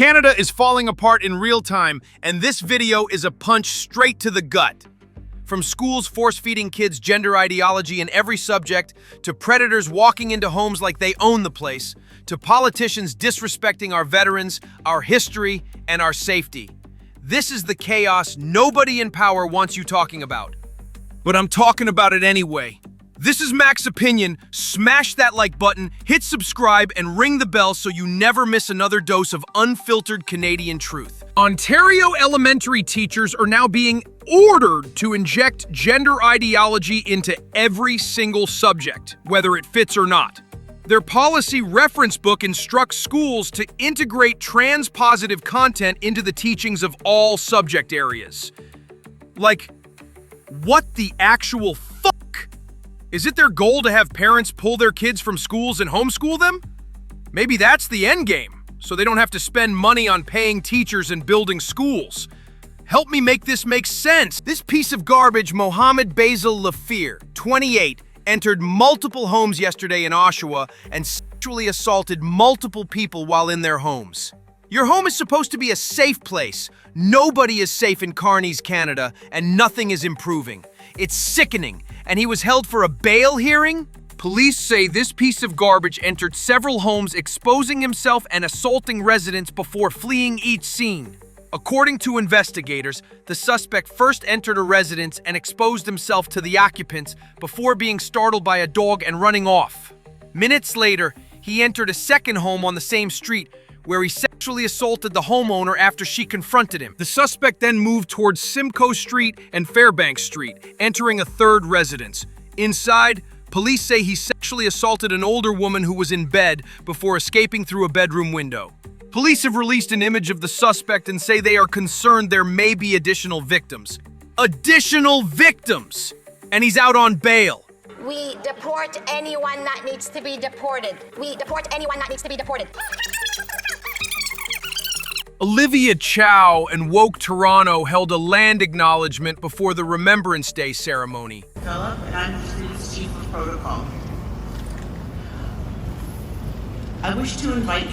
Canada is falling apart in real time, and this video is a punch straight to the gut. From schools force-feeding kids gender ideology in every subject, to predators walking into homes like they own the place, to politicians disrespecting our veterans, our history, and our safety. This is the chaos nobody in power wants you talking about. But I'm talking about it anyway. This is Mac's opinion. Smash that like button, hit subscribe, and ring the bell so you never miss another dose of unfiltered Canadian truth. Ontario elementary teachers are now being ordered to inject gender ideology into every single subject, whether it fits or not. Their policy reference book instructs schools to integrate trans-positive content into the teachings of all subject areas. Like, what the actual fuck? Is it their goal to have parents pull their kids from schools and homeschool them? Maybe that's the end game, so they don't have to spend money on paying teachers and building schools. Help me make this make sense. This piece of garbage, Mohammed Basil Lafir, 28, entered multiple homes yesterday in Oshawa and sexually assaulted multiple people while in their homes. Your home is supposed to be a safe place. Nobody is safe in Carney's Canada, and nothing is improving. It's sickening, and he was held for a bail hearing? Police say this piece of garbage entered several homes, exposing himself and assaulting residents before fleeing each scene. According to investigators, the suspect first entered a residence and exposed himself to the occupants before being startled by a dog and running off. Minutes later, he entered a second home on the same street, where he sexually assaulted the homeowner after she confronted him. The suspect then moved towards Simcoe Street and Fairbanks Street, entering a third residence. Inside, police say he sexually assaulted an older woman who was in bed before escaping through a bedroom window. Police have released an image of the suspect and say they are concerned there may be additional victims. Additional victims! And he's out on bail. We deport anyone that needs to be deported. We deport anyone that needs to be deported. Olivia Chow and Woke Toronto held a land acknowledgement before the Remembrance Day ceremony. Philip, and I'm the student's chief of protocol. I wish to invite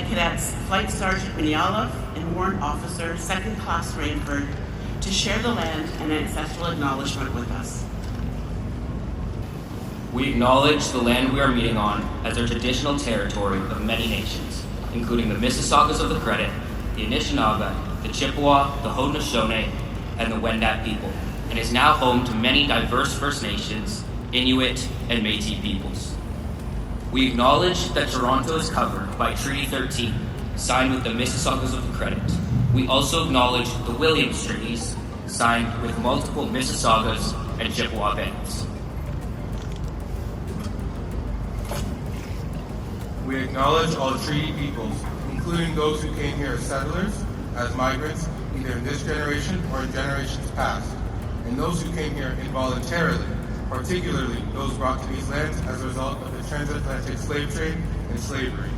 cadets Flight Sergeant Minialov and Warrant Officer 2nd Class Rainford to share the land and ancestral acknowledgement with us. We acknowledge the land we are meeting on as our traditional territory of many nations, including the Mississaugas of the Credit, the Anishinaabe, the Chippewa, the Haudenosaunee, and the Wendat people, and is now home to many diverse First Nations, Inuit, and Métis peoples. We acknowledge that Toronto is covered by Treaty 13, signed with the Mississaugas of the Credit. We also acknowledge the Williams Treaties, signed with multiple Mississaugas and Chippewa bands. We acknowledge all treaty peoples, including those who came here as settlers, as migrants, either in this generation or in generations past, and those who came here involuntarily, particularly those brought to these lands as a result of the transatlantic slave trade and slavery.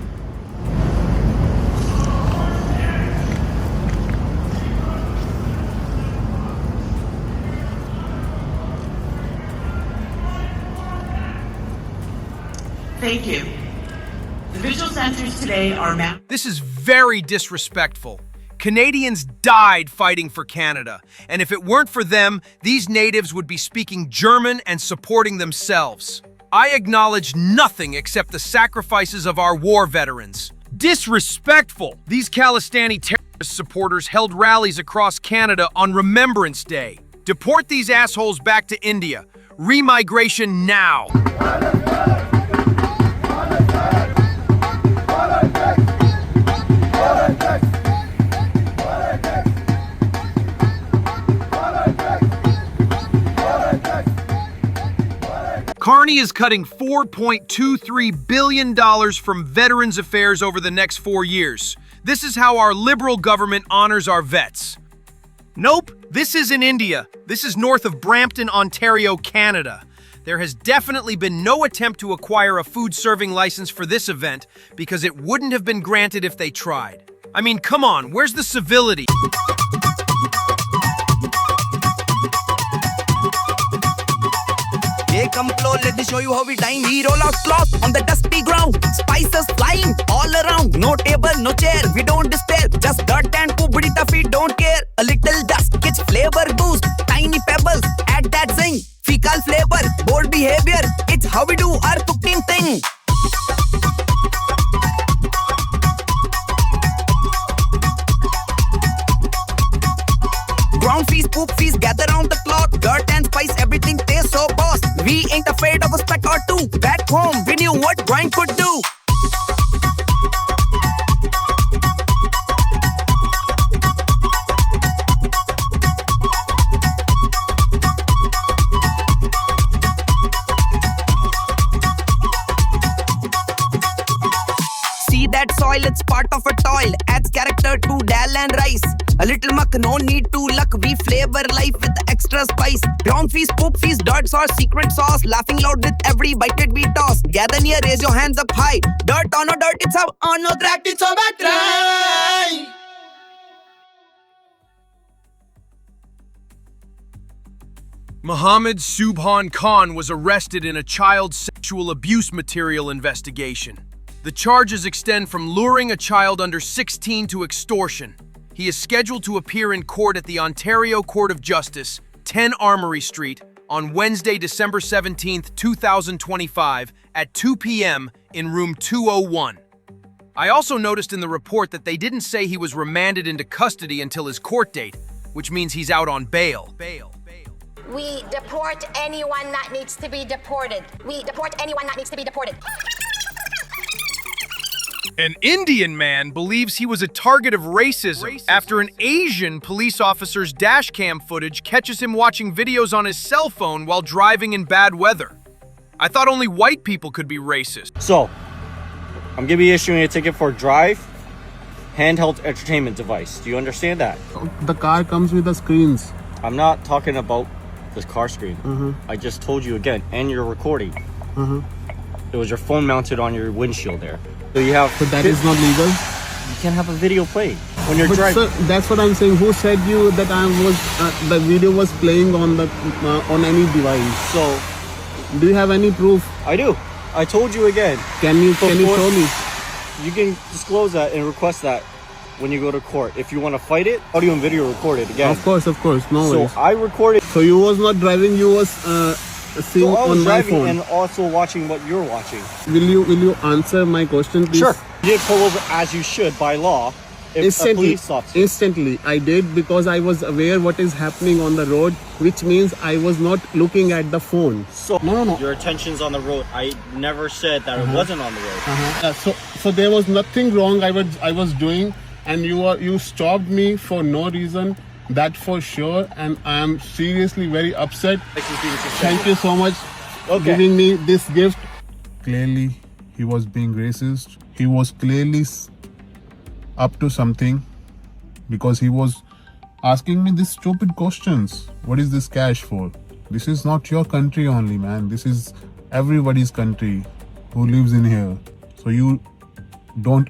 Thank you. The visual centers today are This is very disrespectful. Canadians died fighting for Canada, and if it weren't for them, these natives would be speaking German and supporting themselves. I acknowledge nothing except the sacrifices of our war veterans. Disrespectful! These Kalistani terrorist supporters held rallies across Canada on Remembrance Day. Deport these assholes back to India. Remigration now! Carney is cutting $4.23 billion from Veterans Affairs over the next 4 years. This is how our Liberal government honors our vets. Nope, this isn't India. This is north of Brampton, Ontario, Canada. There has definitely been no attempt to acquire a food serving license for this event because it wouldn't have been granted if they tried. I mean, come on, where's the civility? Hey, come close, let me show you how we dine. Hero lost on the dusty ground. Spices fly No table, no chair, we don't despair. Just dirt and poop, burrito feet, don't care. A little dust, gets flavor boost. Tiny pebbles, add that zing. Fecal flavor, bold behavior. It's how we do our cooking thing. Ground fees, poop fees, gather round the clock. Dirt and spice, everything tastes so boss. We ain't afraid of a speck or two. Back home, we knew what grind could do. See that soil, it's part of a toil. Adds character to dal and rice. A little muck, no need to luck. We flavor life with extra spice. Ground fees, poop fees, dirt sauce, secret sauce. Laughing loud with every bite that we toss. Gather near, raise your hands up high. Dirt on no dirt, it's how on no track, it's how back try. Mohammed Subhan Khan was arrested in a child sexual abuse material investigation. The charges extend from luring a child under 16 to extortion. He is scheduled to appear in court at the Ontario Court of Justice, 10 Armory Street, on Wednesday, December 17, 2025, at 2 p.m. in room 201. I also noticed in the report that they didn't say he was remanded into custody until his court date, which means he's out on bail. We deport anyone that needs to be deported. We deport anyone that needs to be deported. An Indian man believes he was a target of racism after an Asian police officer's dashcam footage catches him watching videos on his cell phone while driving in bad weather. I thought only white people could be racist. So, I'm gonna be issuing a ticket for drive, handheld entertainment device. Do you understand that? The car comes with the screens. I'm not talking about this car screen. I just told you again, and you're recording. It was your phone mounted on your windshield there. So you have. So that is not legal. You can't have a video playing when you're driving. Sir, that's what I'm saying. Who said you that the video was playing on the on any device? So, do you have any proof? I do. I told you again. Can you show me? You can disclose that and request that when you go to court. If you want to fight it, audio and video recorded again. Of course, no worries. So I recorded. So you was not driving. You was seeing so I was on my driving phone and also watching what you're watching. Will you answer my question, please? Sure. You did pull over as you should by law. If a police stops you. Instantly, I did because I was aware what is happening on the road, which means I was not looking at the phone. So no. Your attention's on the road. I never said that it wasn't on the road. So there was nothing wrong I was doing, and you stopped me for no reason. That for sure, and I am seriously very upset. Thank you so much for giving me this gift. Clearly, he was being racist. He was clearly up to something because he was asking me these stupid questions. What is this cash for? This is not your country only, man. This is everybody's country who lives in here. So you don't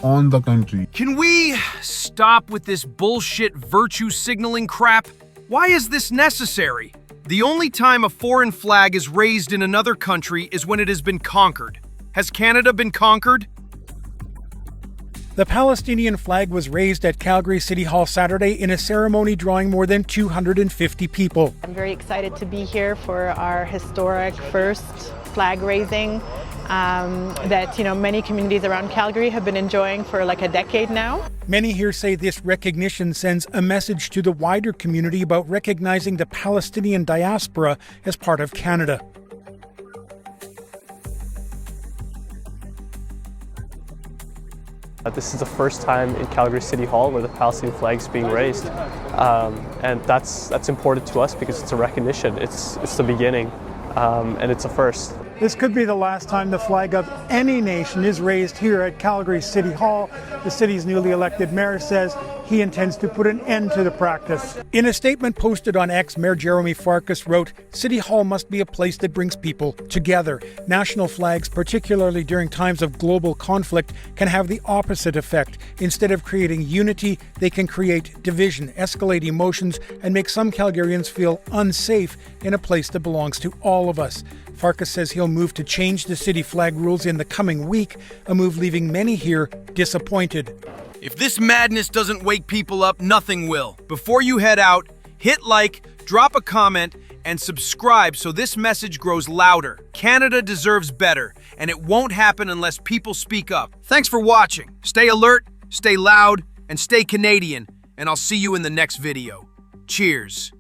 own the country. Can we stop with this bullshit virtue signaling crap? Why is this necessary? The only time a foreign flag is raised in another country is when it has been conquered. Has Canada been conquered? The Palestinian flag was raised at Calgary City Hall Saturday in a ceremony drawing more than 250 people. I'm very excited to be here for our historic first flag raising that many communities around Calgary have been enjoying for like a decade now. Many here say this recognition sends a message to the wider community about recognizing the Palestinian diaspora as part of Canada. This is the first time in Calgary City Hall where the Palestinian flag is being raised, and that's important to us because it's a recognition. It's the beginning, and it's a first. This could be the last time the flag of any nation is raised here at Calgary City Hall. The city's newly elected mayor says he intends to put an end to the practice. In a statement posted on X, Mayor Jeremy Farkas wrote, "City Hall must be a place that brings people together. National flags, particularly during times of global conflict, can have the opposite effect. Instead of creating unity, they can create division, escalate emotions, and make some Calgarians feel unsafe in a place that belongs to all of us." Farkas says he'll move to change the city flag rules in the coming week, a move leaving many here disappointed. If this madness doesn't wake people up, nothing will. Before you head out, hit like, drop a comment, and subscribe so this message grows louder. Canada deserves better, and it won't happen unless people speak up. Thanks for watching. Stay alert, stay loud, and stay Canadian, and I'll see you in the next video. Cheers.